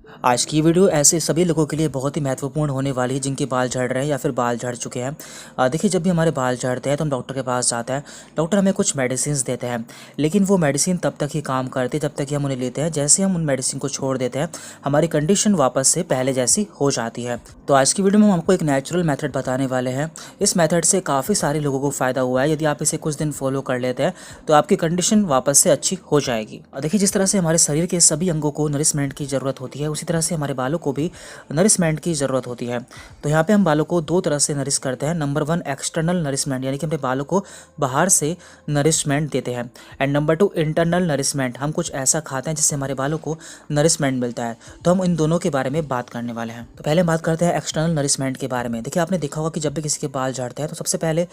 आज की वीडियो ऐसे सभी लोगों के लिए बहुत ही महत्वपूर्ण होने वाली है जिनके बाल झड़ रहे हैं या फिर बाल झड़ चुके हैं। देखिए, जब भी हमारे बाल झड़ते हैं तो हम डॉक्टर के पास जाते हैं। डॉक्टर हमें कुछ मेडिसिन देते हैं, लेकिन वो मेडिसिन तब तक ही काम करती है जब तक कि हम उन्हें लेते हैं। जैसे हम उन मेडिसिन को छोड़ देते हैं, हमारी कंडीशन वापस से पहले जैसी हो जाती है। तो आज की वीडियो में हम आपको एक नेचुरल मेथड बताने वाले हैं। इस मेथड से काफ़ी सारे लोगों को फ़ायदा हुआ है। यदि आप इसे कुछ दिन फॉलो कर लेते हैं तो आपकी कंडीशन वापस से अच्छी हो जाएगी। देखिए, जिस तरह से हमारे शरीर के सभी अंगों को नरिशमेंट की ज़रूरत होती है, उसी तरह से हमारे बालों को भी नरिशमेंट की ज़रूरत होती है। तो यहाँ पे हम बालों को दो तरह से नरिश करते हैं। नंबर 1 एक्सटर्नल नरिशमेंट, यानी कि अपने बालों को बाहर से नरिशमेंट देते हैं। एंड नंबर 2 इंटरनल नरिशमेंट, हम कुछ ऐसा खाते हैं जिससे हमारे बालों को नरिशमेंट मिलता है। तो हम इन दोनों के बारे में बात करने वाले हैं। तो पहले हम बात करते हैं एक्सटर्नल नरिशमेंट के बारे में। देखिए, आपने देखा होगा कि जब भी किसी के बाल झड़ते हैं तो सबसे पहले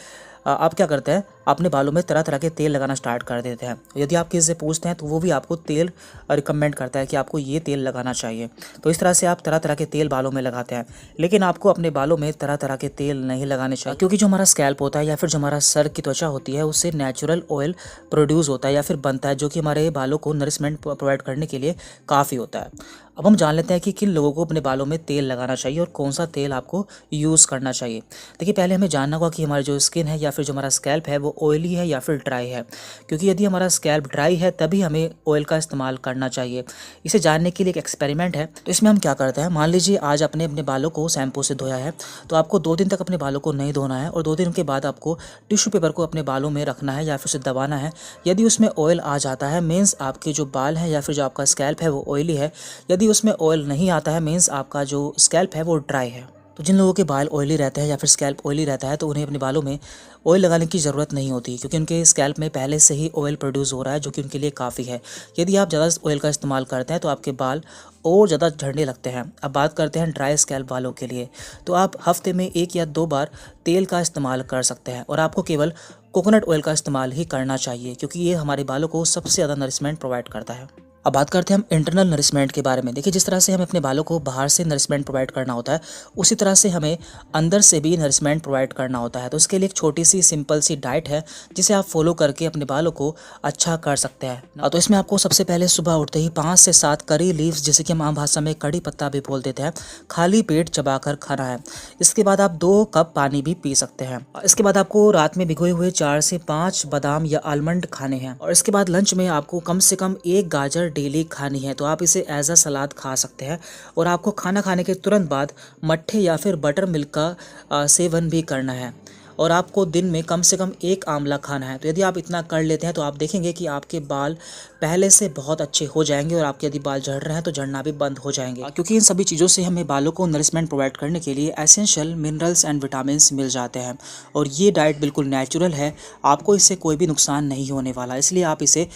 आप क्या करते हैं, अपने बालों में तरह तरह के तेल लगाना स्टार्ट कर देते हैं। यदि आप किसी से पूछते हैं तो वो भी आपको तेल रिकमेंड करता है कि आपको ये तेल लगाना चाहिए। तो इस तरह से आप तरह तरह के तेल बालों में लगाते हैं। लेकिन आपको अपने बालों में तरह तरह के तेल नहीं लगाने चाहिए, क्योंकि जो हमारा स्कैल्प होता है या फिर जो हमारा सर की त्वचा होती है, उससे नेचुरल ऑयल प्रोड्यूस होता है या फिर बनता है, जो कि हमारे बालों को नरिशमेंट प्रोवाइड करने के लिए काफ़ी होता है। अब हम जान लेते हैं कि किन लोगों को अपने बालों में तेल लगाना चाहिए और कौन सा तेल आपको यूज़ करना चाहिए। देखिए, पहले हमें जानना होगा कि हमारी जो स्किन है या फिर जो हमारा स्कैल्प है वो ऑयली है या फिर ड्राई है। क्योंकि यदि हमारा स्कैल्प ड्राई है तभी हमें ऑयल का इस्तेमाल करना चाहिए। इसे जानने के लिए एक एक्सपेरिमेंट है। तो इसमें हम क्या करते हैं, मान लीजिए आज आपने अपने बालों को शैम्पू से धोया है, तो आपको 2 दिन तक अपने बालों को नहीं धोना है और 2 दिन के बाद आपको टिश्यू पेपर को अपने बालों में रखना है या फिर उसे दबाना है। यदि उसमें ऑयल आ जाता है, मीन्स आपके जो बाल हैं या फिर जो आपका स्कैल्प है वो ऑयली है। यदि उसमें ऑयल नहीं आता है, मीन्स आपका जो स्कैल्प है वो ड्राई है। तो जिन लोगों के बाल ऑयली रहते हैं या फिर स्कैल्प ऑयली रहता है, तो उन्हें अपने बालों में ऑयल लगाने की ज़रूरत नहीं होती, क्योंकि उनके स्कैल्प में पहले से ही ऑयल प्रोड्यूस हो रहा है, जो कि उनके लिए काफ़ी है। यदि आप ज़्यादा ऑयल का इस्तेमाल करते हैं तो आपके बाल और ज़्यादा झड़ने लगते हैं। अब बात करते हैं ड्राई स्कैल्प वालों के लिए। तो आप हफ्ते में 1 या 2 बार तेल का इस्तेमाल कर सकते हैं और आपको केवल कोकोनट ऑयल का इस्तेमाल ही करना चाहिए, क्योंकि ये हमारे बालों को सबसे ज़्यादा नरिशमेंट प्रोवाइड करता है। अब बात करते हैं हम इंटरनल नरिशमेंट के बारे में। देखिए, जिस तरह से हमें अपने बालों को बाहर से नरिशमेंट प्रोवाइड करना होता है, उसी तरह से हमें अंदर से भी नरिशमेंट प्रोवाइड करना होता है। तो इसके लिए एक छोटी सी सिंपल सी डाइट है जिसे आप फॉलो करके अपने बालों को अच्छा कर सकते हैं। तो इसमें आपको सबसे पहले सुबह उठते ही 5 से 7 करी लीव्स, जैसे कि हम आम भाषा में कड़ी पत्ता भी बोल देते हैं, खाली पेट चबाकर खाना है। इसके बाद आप 2 कप पानी भी पी सकते हैं। इसके बाद आपको रात में भिगोए हुए 4 से 5 बादाम या आलमंड खाने हैं। और इसके बाद लंच में आपको कम से कम 1 गाजर डेली खानी है। तो आप इसे एज अ सलाद खा सकते हैं। और आपको खाना खाने के तुरंत बाद मट्ठे या फिर बटर मिल्क का सेवन भी करना है। और आपको दिन में कम से कम 1 आंवला खाना है। तो यदि आप इतना कर लेते हैं तो आप देखेंगे कि आपके बाल पहले से बहुत अच्छे हो जाएंगे और आपके यदि बाल झड़ रहे हैं तो झड़ना भी बंद हो जाएंगे, क्योंकि इन सभी चीज़ों से हमें बालों को नरिशमेंट प्रोवाइड करने के लिए एसेंशियल मिनरल्स एंड विटामिन मिल जाते हैं। और ये डाइट बिल्कुल नेचुरल है, आपको इससे कोई भी नुकसान नहीं होने वाला, इसलिए आप इसे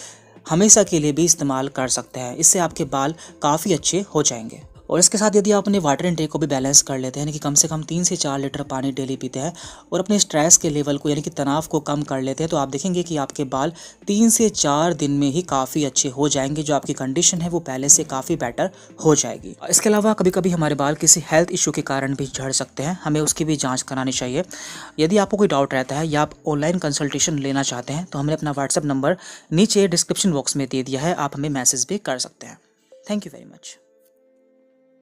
हमेशा के लिए भी इस्तेमाल कर सकते हैं। इससे आपके बाल काफ़ी अच्छे हो जाएंगे। और इसके साथ यदि आप अपने वाटर इनटेक को भी बैलेंस कर लेते हैं, यानी कि कम से कम 3 से 4 लीटर पानी डेली पीते हैं और अपने स्ट्रेस के लेवल को, यानी कि तनाव को कम कर लेते हैं, तो आप देखेंगे कि आपके बाल 3 से 4 दिन में ही काफ़ी अच्छे हो जाएंगे। जो आपकी कंडीशन है वो पहले से काफ़ी बेटर हो जाएगी। इसके अलावा कभी कभी हमारे बाल किसी हेल्थ इशू के कारण भी झड़ सकते हैं, हमें उसकी भी जाँच करानी चाहिए। यदि आपको कोई डाउट रहता है या आप ऑनलाइन कंसल्टेशन लेना चाहते हैं तो हमने अपना व्हाट्सएप नंबर नीचे डिस्क्रिप्शन बॉक्स में दे दिया है, आप हमें मैसेज भी कर सकते हैं। Thank you very much.